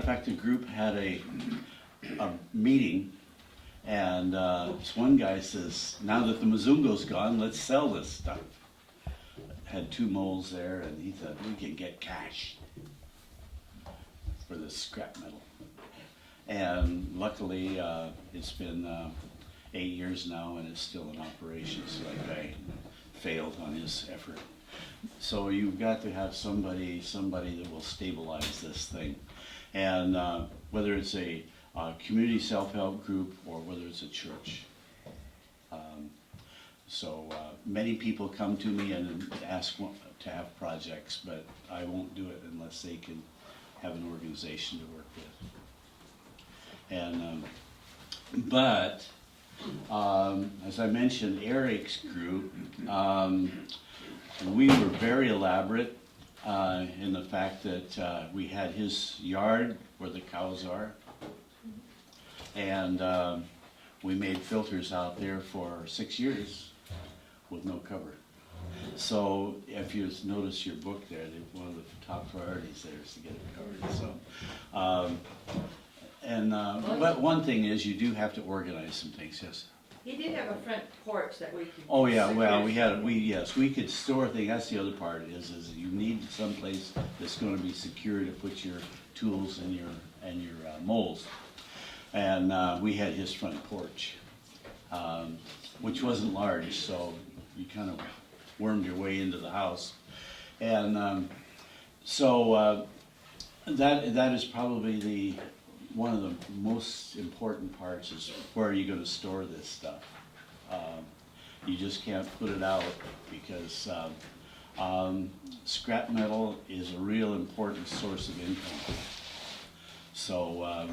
In fact, the group had a meeting, and this one guy says, now that the Mizungo's gone, let's sell this stuff. Had 2 moles there, and he said, we can get cash for this scrap metal. And luckily, it's been 8 years now, and it's still in operation, so that guy failed on his effort. So you've got to have somebody that will stabilize this thing. And whether it's a community self-help group or whether it's a church. Many people come to me and ask to have projects, but I won't do it unless they can have an organization to work with. And as I mentioned, Eric's group, we were very elaborate in the fact that we had his yard where the cows are, and we made filters out there for 6 years with no cover. So if you notice your book there, one of the top priorities there is to get it covered. So, but one thing is you do have to organize some things. Yes. He did have a front porch that we could. Oh yeah, well we could store things. That's the other part is you need someplace that's going to be secure to put your tools and your molds. And we had his front porch, which wasn't large, so you kind of wormed your way into the house. And that is probably one of the most important parts is where are you going to store this stuff. You just can't put it out because scrap metal is a real important source of income. So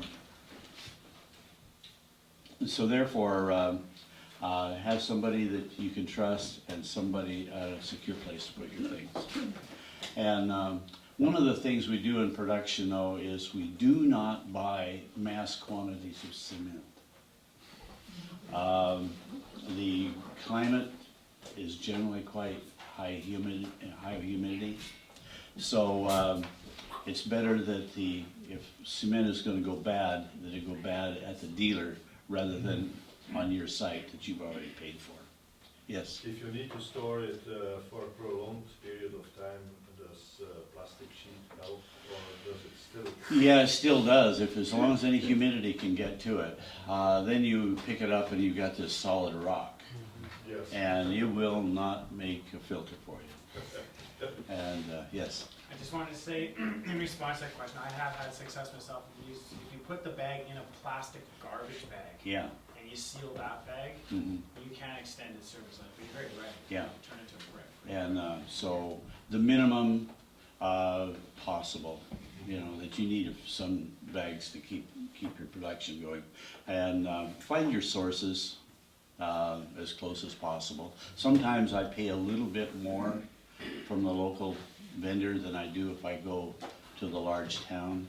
therefore, have somebody that you can trust and somebody a secure place to put your things. And one of the things we do in production, though, is we do not buy mass quantities of cement. The climate is generally quite high humidity, so it's better that if cement is going to go bad, that it go bad at the dealer rather than on your site that you've already paid for. Yes? If you need to store it for a prolonged period of time, does plastic sheet help, or does it still? Yeah, it still does, as long as any humidity can get to it. Then you pick it up and you've got this solid rock. Yes. And it will not make a filter for you. And yes? I just wanted to say, in response to that question, I have had success myself. If you put the bag in a plastic garbage bag, Yeah. and you seal that bag, Mhm. you can extend its service life, but you're very right. Yeah. Turn it to a brick. And so the minimum possible, that you need some bags to keep your production going. And find your sources as close as possible. Sometimes I pay a little bit more from the local vendor than I do if I go to the large town.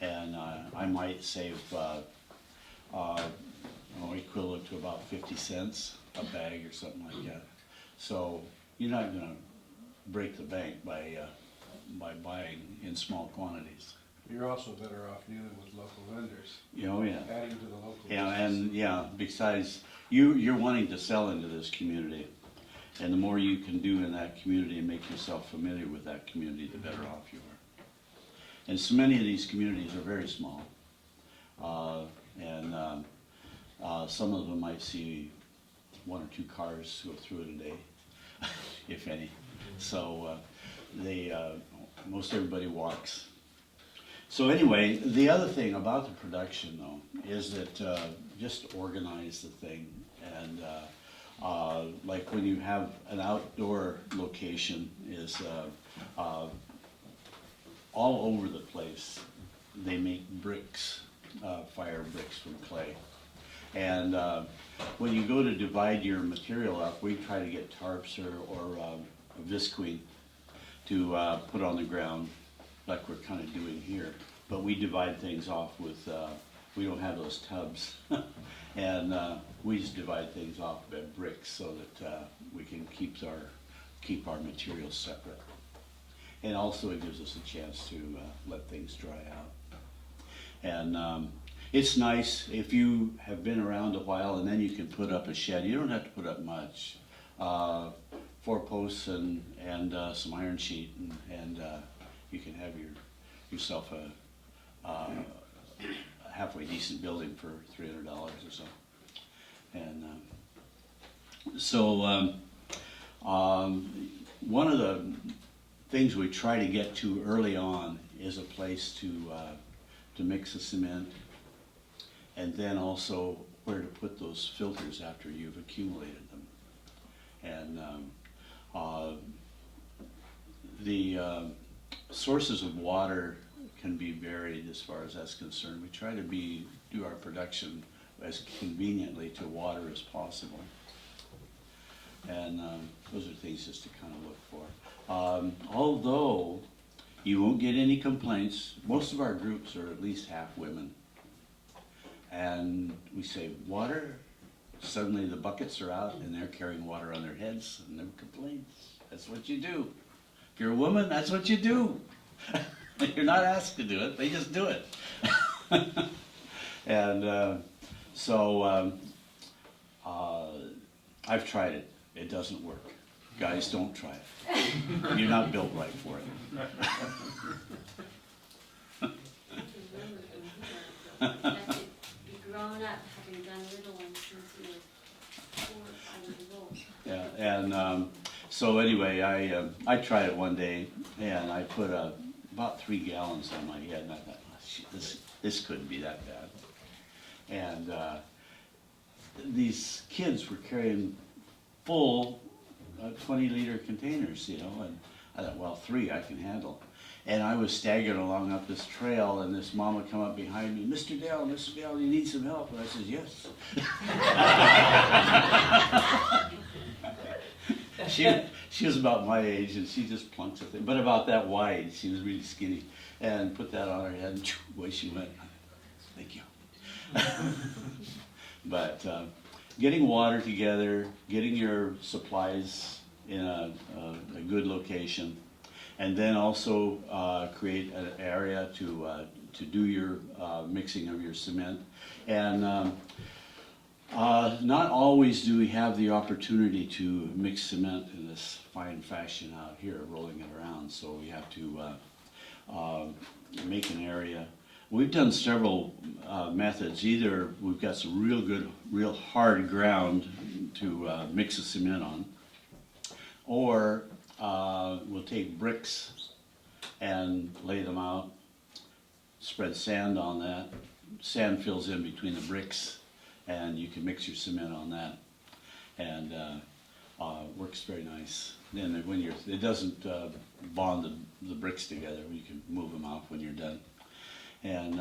And I might save equivalent to about 50 cents a bag or something like that. So you're not going to break the bank by buying in small quantities. You're also better off dealing with local vendors. Oh yeah. Adding to the local And besides, you're wanting to sell into this community. And the more you can do in that community and make yourself familiar with that community, the better off you are. And so many of these communities are very small. Some of them might see 1 or 2 cars go through it a day, if any. So most everybody walks. So anyway, the other thing about the production, though, is that just organize the thing. And like when you have an outdoor location is all over the place. They make bricks, fire bricks from clay. And when you go to divide your material up, we try to get tarps or visqueen to put on the ground like we're kind of doing here. But we divide things off with, we don't have those tubs. And we just divide things off by bricks so that we can keep our materials separate. And also it gives us a chance to let things dry out. And it's nice if you have been around a while, and then you can put up a shed. You don't have to put up much. 4 posts and some iron sheet, and you can have yourself a halfway decent building for $300 or so. And one of the things we try to get to early on is a place to mix the cement, and then also where to put those filters after you've accumulated them. And the sources of water can be varied as far as that's concerned. We try to do our production as conveniently to water as possible. And those are things just to kind of look for. Although you won't get any complaints, most of our groups are at least half women. And we say, water, suddenly the buckets are out and they're carrying water on their heads and no complaints. That's what you do. If you're a woman, that's what you do. You're not asked to do it, they just do it. And I've tried it. It doesn't work. Guys, don't try it. You're not built right for it. You've grown up having done little ones since you were 4 or 5 years old. Yeah, and so anyway, I tried it one day, and I put about 3 gallons on my head, and I thought, oh, shit, this couldn't be that bad. And these kids were carrying full 20-liter containers, you know, and I thought, well, 3 I can handle. And I was staggering along up this trail, and this mama come up behind me, Mr. Dell, you need some help? And I said, yes. She was about my age, and she just plunked the thing, but about that wide. She was really skinny, and put that on her head, and away she went. Thank you. But getting water together, getting your supplies in a good location, and then also create an area to do your mixing of your cement. And not always do we have the opportunity to mix cement in this fine fashion out here, rolling it around. So we have to make an area. We've done several methods. Either we've got some real good, real hard ground to mix the cement on, or we'll take bricks and lay them out, spread sand on that. Sand fills in between the bricks, and you can mix your cement on that, and works very nice. Then when it doesn't bond the bricks together, you can move them out when you're done. And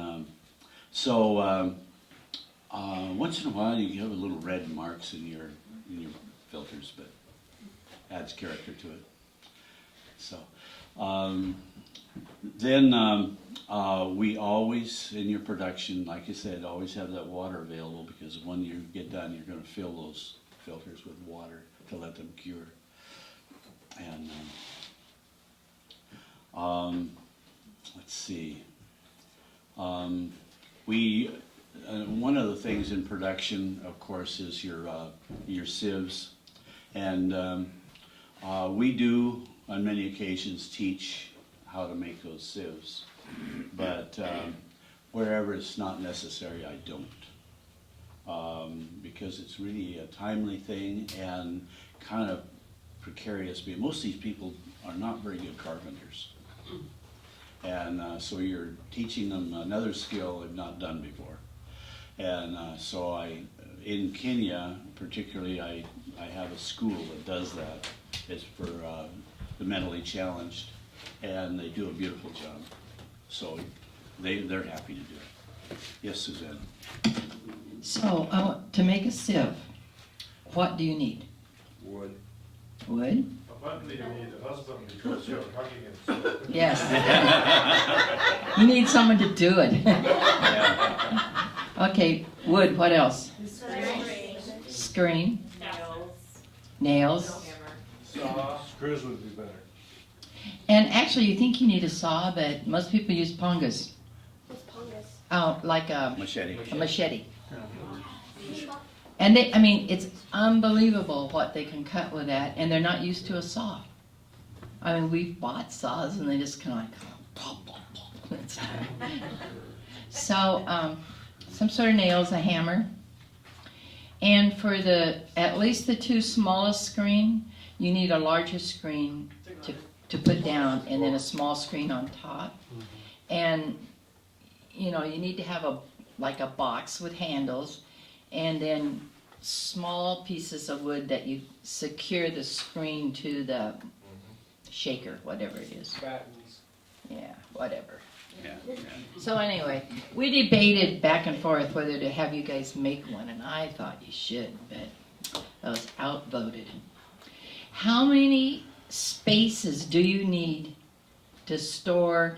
once in a while you have a little red marks in your filters, but adds character to it. So then we always, in your production, like I said, always have that water available, because when you get done, you're going to fill those filters with water to let them cure. And let's see. One of the things in production, of course, is your sieves, and we do on many occasions teach how to make those sieves, but wherever it's not necessary, I don't, because it's really a timely thing and kind of precarious. Because most of these people are not very good carpenters. And so you're teaching them another skill they've not done before. And so in Kenya particularly, I have a school that does that. It's for the mentally challenged, and they do a beautiful job. So they're happy to do it. Yes, Suzanne? So to make a sieve, what do you need? Wood. Wood? Apparently you need a husband because you're hugging him. So. Yes. You need someone to do it. Yeah. Okay, wood, what else? Screen. Screen, Nails. nails. Saw. Screws would be better. And actually you think you need a saw, but most people use pongas. What's pongus? like a Machete. machete. And they, I mean, it's unbelievable what they can cut with that, and they're not used to a saw. I mean, we've bought saws and they just kind of like, pop, pop, pop. So, some sort of nails, a hammer. And for at least the two smallest screen, you need a larger screen to put down, and then a small screen on top. And, you know, you need to have like a box with handles, and then small pieces of wood that you secure the screen to the shaker, whatever it is. Battens. Yeah, whatever. Yeah. So anyway, we debated back and forth whether to have you guys make one, and I thought you should, but I was outvoted. How many spaces do you need to store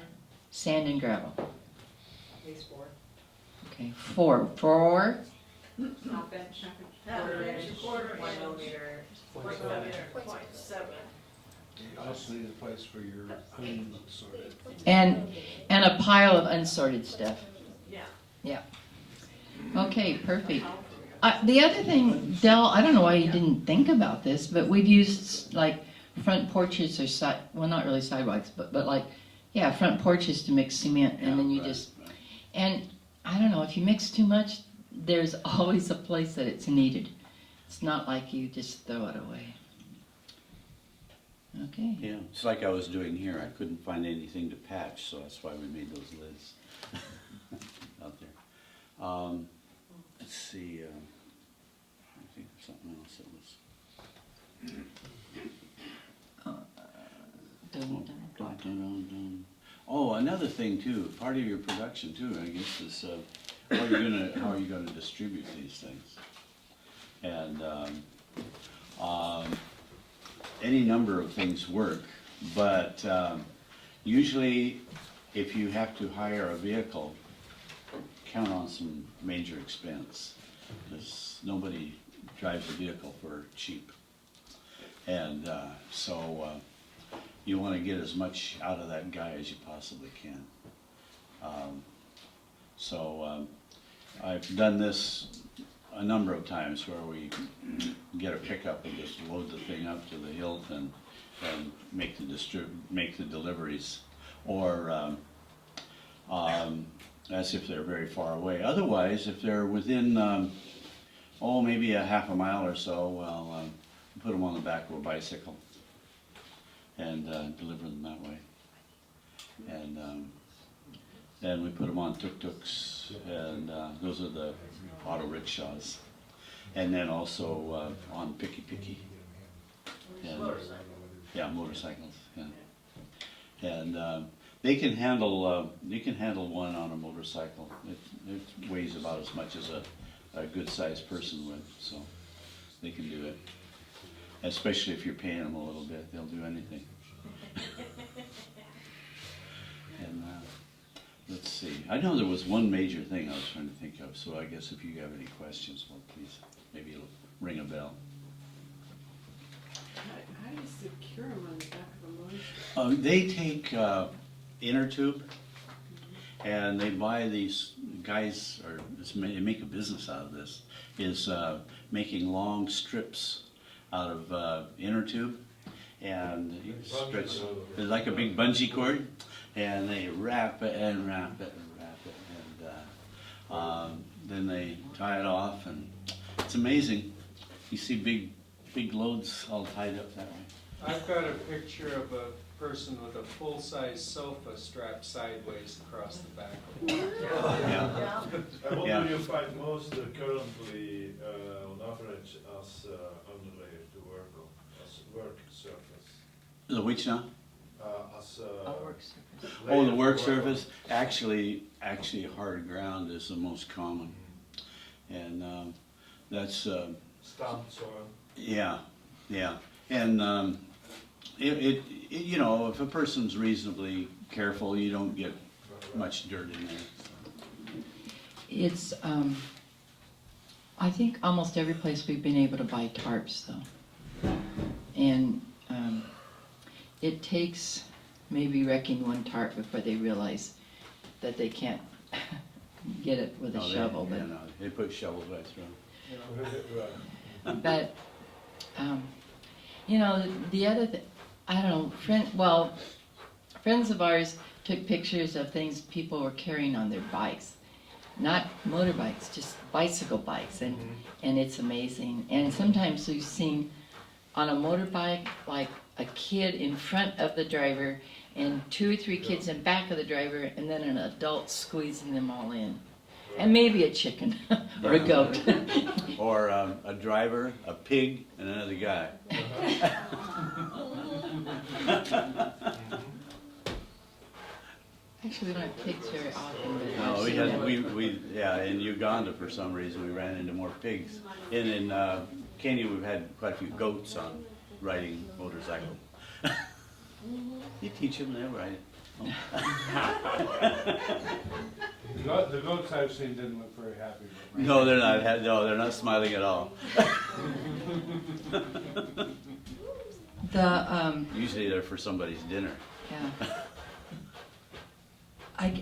sand and gravel? At least 4. Okay, 4. 4? Half inch. Quarter 1 inch. millimeter. 0.7. You also need a place for your unsorted. And a pile of unsorted stuff. Yeah. Okay, perfect. The other thing, Del, I don't know why you didn't think about this, but we've used like front porches or well, not really sidewalks, but like, yeah, front porches to mix cement, and then you Right, just, right. and I don't know, if you mix too much, there's always a place that it's needed. It's not like you just throw it away. Okay. Yeah, it's like I was doing here. I couldn't find anything to patch, so that's why we made those lids out there. Let's see. I think there's something else that was. Dun, dun, dun, dun. Oh, another thing too. Part of your production too, I guess, is how are you gonna distribute these things? And any number of things work, but usually if you have to hire a vehicle, count on some major expense, because nobody drives a vehicle for cheap. And so you want to get as much out of that guy as you possibly can. I've done this a number of times where we get a pickup and just load the thing up to the hilt and make the deliveries, or as if they're very far away. Otherwise, if they're within maybe a half a mile or so, well, put them on the back of a bicycle and deliver them that way. And then we put them on tuk-tuks, and those are the auto rickshaws. And then also on picky. And, yeah, motorcycles. Yeah. And they can handle one on a motorcycle. It weighs about as much as a good-sized person would, so they can do it. Especially if you're paying them a little bit, they'll do anything. And let's see. I know there was one major thing I was trying to think of, so I guess if you have any questions, well, please, maybe it'll ring a bell. How do you secure them on the back of a motorcycle? They take inner tube, and they buy these guys, or they make a business out of this, is making long strips out of inner tube, and you stretch, it's like a big bungee cord, and they wrap it and wrap it and wrap it, and then they tie it off, and it's amazing. You see big loads all tied up that way. I've got a picture of a person with a full-size sofa strapped sideways across the back of it. Yeah. And what Yeah. do you find most currently on average as underlay to work on, as work surface? The which now? As Work surface. Oh, the layer work to on. surface, actually hard ground is the most common. And that's, Stamp soil. yeah. And it, you know, if a person's reasonably careful, you don't get much dirt in there. It's, I think almost every place we've been able to buy tarps though. And it takes maybe wrecking one tarp before they realize that they can't get it with a No, shovel, yeah, no, they put shovels right through. Right. but, you know, the other thing, I don't know, friends of ours took pictures of things people were carrying on their bikes. Not motorbikes, just bicycle bikes, and it's amazing. And sometimes we've seen on a motorbike, like a kid in front of the driver, and 2 or 3 kids in back of the driver, and then an adult squeezing them all in. And maybe a chicken or a goat. Or a driver, a pig, and another guy. Actually, we don't have pigs very often, but No, I've we seen had, them. yeah, in Uganda for some reason, we ran into more pigs. And in Kenya, we've had quite a few goats on riding motorcycle. You teach them, they'll ride it. The goats I've seen didn't look very happy. But No, they're not, no, they're not smiling at all. The, Usually they're for somebody's dinner. yeah.